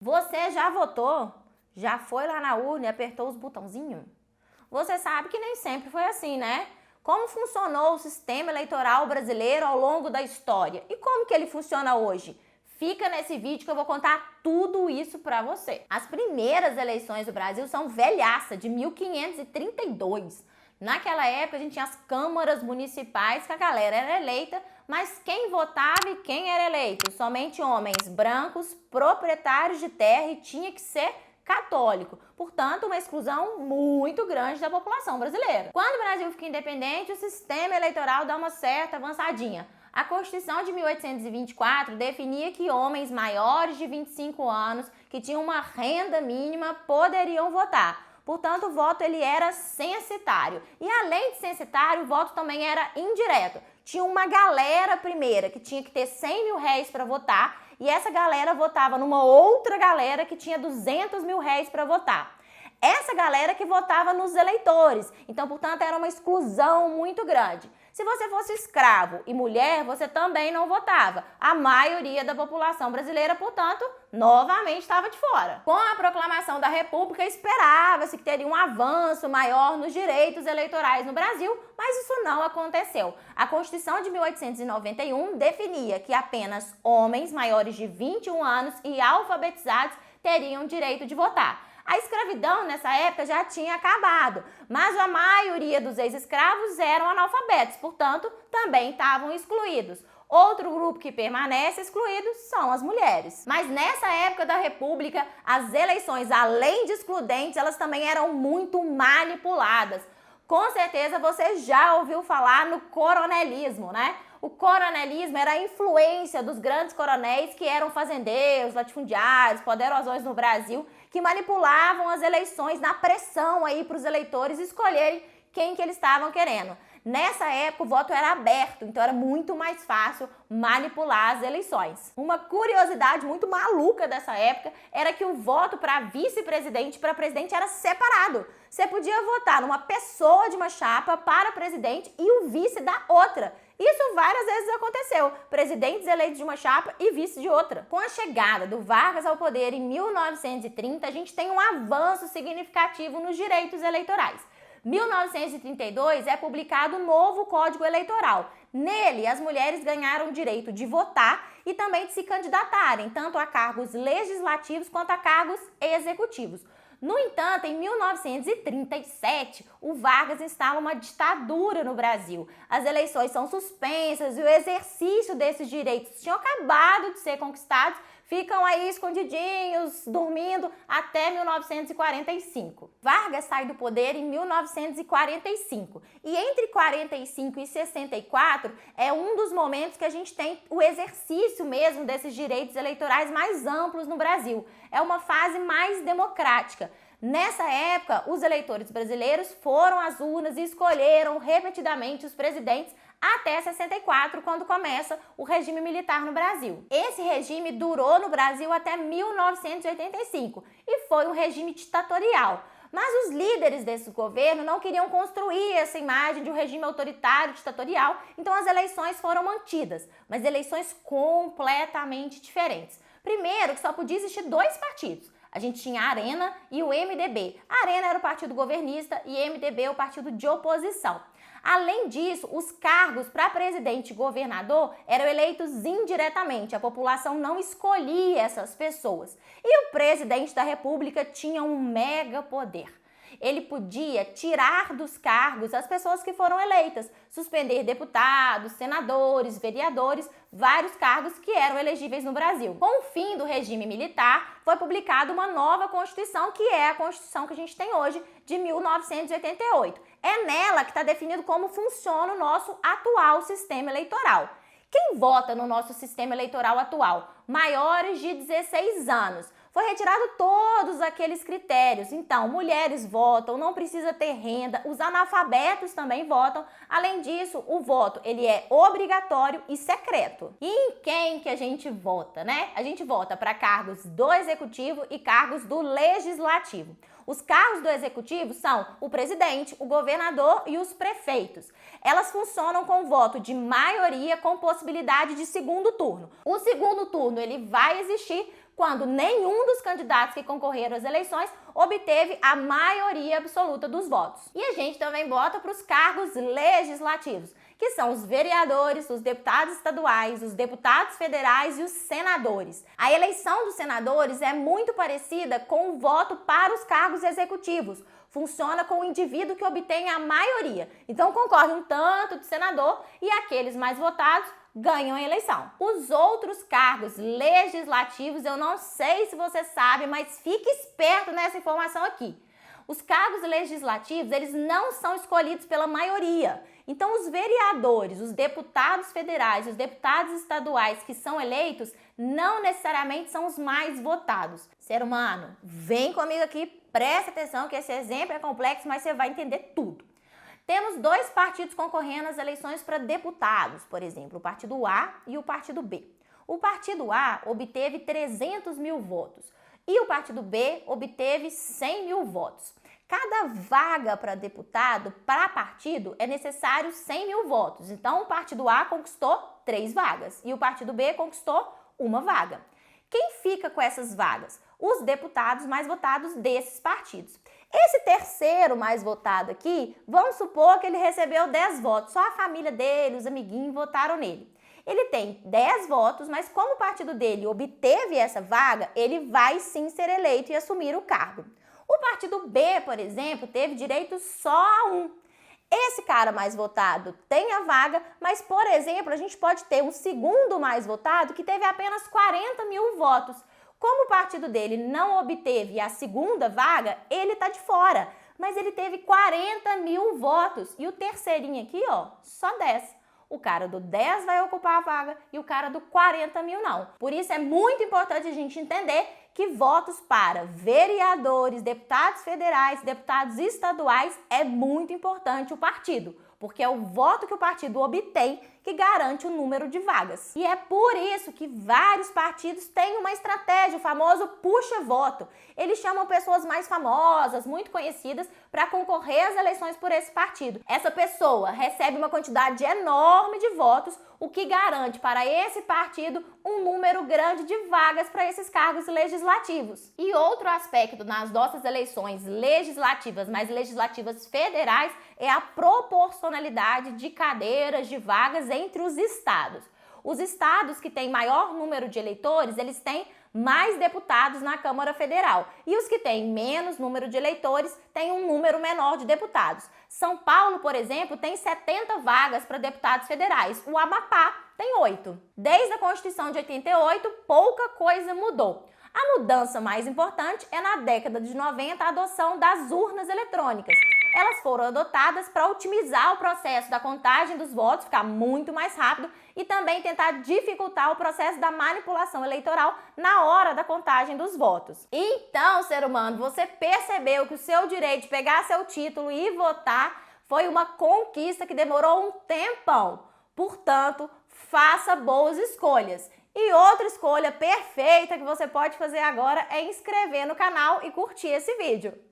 Você já votou? Já foi lá na urna e apertou os botãozinhos? Você sabe que nem sempre foi assim, né? Como funcionou o sistema eleitoral brasileiro ao longo da história? E como que ele funciona hoje? Fica nesse vídeo que eu vou contar tudo isso pra você. As primeiras eleições do Brasil são velhaça, de 1532. Naquela época a gente tinha as câmaras municipais que a galera era eleita, mas quem votava e quem era eleito? Somente homens brancos, proprietários de terra e tinha que ser católico. Portanto, uma exclusão muito grande da população brasileira. Quando o Brasil fica independente, o sistema eleitoral dá uma certa avançadinha. A Constituição de 1824 definia que homens maiores de 25 anos que tinham uma renda mínima poderiam votar. Portanto, o voto ele era censitário. E além de censitário, o voto também era indireto. Tinha uma galera primeira que tinha que ter 100 mil réis para votar e essa galera votava numa outra galera que tinha 200 mil réis para votar. Essa galera que votava nos eleitores. Então, portanto, era uma exclusão muito grande. Se você fosse escravo e mulher, você também não votava. A maioria da população brasileira, portanto, novamente estava de fora. Com a proclamação da República, esperava-se que teria um avanço maior nos direitos eleitorais no Brasil, mas isso não aconteceu. A Constituição de 1891 definia que apenas homens maiores de 21 anos e alfabetizados teriam direito de votar. A escravidão nessa época já tinha acabado, mas a maioria dos ex-escravos eram analfabetos, portanto, também estavam excluídos. Outro grupo que permanece excluído são as mulheres. Mas nessa época da República, as eleições, além de excludentes, elas também eram muito manipuladas. Com certeza você já ouviu falar no coronelismo, né? O coronelismo era a influência dos grandes coronéis que eram fazendeiros, latifundiários, poderosões no Brasil, que manipulavam as eleições na pressão aí para os eleitores escolherem quem que eles estavam querendo. Nessa época o voto era aberto, então era muito mais fácil manipular as eleições. Uma curiosidade muito maluca dessa época era que o voto para vice-presidente e para presidente era separado. Você podia votar numa pessoa de uma chapa para presidente e o vice da outra. Isso várias vezes aconteceu, presidentes eleitos de uma chapa e vice de outra. Com a chegada do Vargas ao poder em 1930, a gente tem um avanço significativo nos direitos eleitorais. 1932 é publicado o novo Código Eleitoral. Nele, as mulheres ganharam o direito de votar e também de se candidatarem, tanto a cargos legislativos quanto a cargos executivos. No entanto, em 1937, o Vargas instala uma ditadura no Brasil. As eleições são suspensas e o exercício desses direitos tinham acabado de ser conquistados, ficam aí escondidinhos, dormindo, até 1945. Vargas sai do poder em 1945 e entre 45 e 64 é um dos momentos que a gente tem o exercício mesmo desses direitos eleitorais mais amplos no Brasil. É uma fase mais democrática. Nessa época, os eleitores brasileiros foram às urnas e escolheram repetidamente os presidentes até 64, quando começa o regime militar no Brasil. Esse regime durou no Brasil até 1985 e foi um regime ditatorial. Mas os líderes desse governo não queriam construir essa imagem de um regime autoritário, ditatorial, então as eleições foram mantidas, mas eleições completamente diferentes. Primeiro, que só podia existir dois partidos. A gente tinha a Arena e o MDB. A Arena era o partido governista e o MDB o partido de oposição. Além disso, os cargos para presidente e governador eram eleitos indiretamente, a população não escolhia essas pessoas. E o presidente da República tinha um mega poder. Ele podia tirar dos cargos as pessoas que foram eleitas, suspender deputados, senadores, vereadores, vários cargos que eram elegíveis no Brasil. Com o fim do regime militar, foi publicada uma nova Constituição, que é a Constituição que a gente tem hoje, de 1988. É nela que está definido como funciona o nosso atual sistema eleitoral. Quem vota no nosso sistema eleitoral atual? Maiores de 16 anos. Foi retirado todos aqueles critérios. Então, mulheres votam, não precisa ter renda, os analfabetos também votam. Além disso, o voto ele é obrigatório e secreto. E em quem que a gente vota, né? A gente vota para cargos do executivo e cargos do legislativo. Os cargos do executivo são o presidente, o governador e os prefeitos. Elas funcionam com voto de maioria com possibilidade de segundo turno. O segundo turno ele vai existir quando nenhum dos candidatos que concorreram às eleições obteve a maioria absoluta dos votos. E a gente também bota para os cargos legislativos, que são os vereadores, os deputados estaduais, os deputados federais e os senadores. A eleição dos senadores é muito parecida com o voto para os cargos executivos. Funciona com o indivíduo que obtém a maioria. Então concorre um tanto de senador e aqueles mais votados ganham a eleição. Os outros cargos legislativos, eu não sei se você sabe, mas fique esperto nessa informação aqui. Os cargos legislativos, eles não são escolhidos pela maioria. Então, os vereadores, os deputados federais, os deputados estaduais que são eleitos, não necessariamente são os mais votados. Ser humano, vem comigo aqui, presta atenção que esse exemplo é complexo, mas você vai entender tudo. Temos dois partidos concorrendo às eleições para deputados, por exemplo, o Partido A e o Partido B. O Partido A obteve 300 mil votos e o Partido B obteve 100 mil votos. Cada vaga para deputado, para partido, é necessário 100 mil votos. Então, o Partido A conquistou 3 vagas e o Partido B conquistou 1 vaga. Quem fica com essas vagas? Os deputados mais votados desses partidos. Esse terceiro mais votado aqui, vamos supor que ele recebeu 10 votos, só a família dele, os amiguinhos votaram nele. Ele tem 10 votos, mas como o partido dele obteve essa vaga, ele vai sim ser eleito e assumir o cargo. O partido B, por exemplo, teve direito só a 1. Esse cara mais votado tem a vaga, mas, por exemplo, a gente pode ter um segundo mais votado que teve apenas 40 mil votos. Como o partido dele não obteve a segunda vaga, ele tá de fora. Mas ele teve 40 mil votos. E o terceirinho aqui, ó, só 10. O cara do 10 vai ocupar a vaga e o cara do 40 mil não. Por isso é muito importante a gente entender que votos para vereadores, deputados federais, deputados estaduais é muito importante o partido. Porque é o voto que o partido obtém que garante o número de vagas. E é por isso que vários partidos têm uma estratégia, o famoso puxa-voto. Eles chamam pessoas mais famosas, muito conhecidas, para concorrer às eleições por esse partido. Essa pessoa recebe uma quantidade enorme de votos, o que garante para esse partido um número grande de vagas para esses cargos legislativos. E outro aspecto nas nossas eleições legislativas, mas legislativas federais, é a proporcionalidade de cadeiras, de vagas entre os estados. Os estados que têm maior número de eleitores, eles têm mais deputados na Câmara Federal. E os que têm menos número de eleitores têm um número menor de deputados. São Paulo, por exemplo, tem 70 vagas para deputados federais. O Amapá tem 8. Desde a Constituição de 88, pouca coisa mudou. A mudança mais importante é na década de 90 a adoção das urnas eletrônicas. Elas foram adotadas para otimizar o processo da contagem dos votos, ficar muito mais rápido e também tentar dificultar o processo da manipulação eleitoral na hora da contagem dos votos. Então, ser humano, você percebeu que o seu direito de pegar seu título e votar foi uma conquista que demorou um tempão. Portanto, faça boas escolhas. E outra escolha perfeita que você pode fazer agora é inscrever no canal e curtir esse vídeo.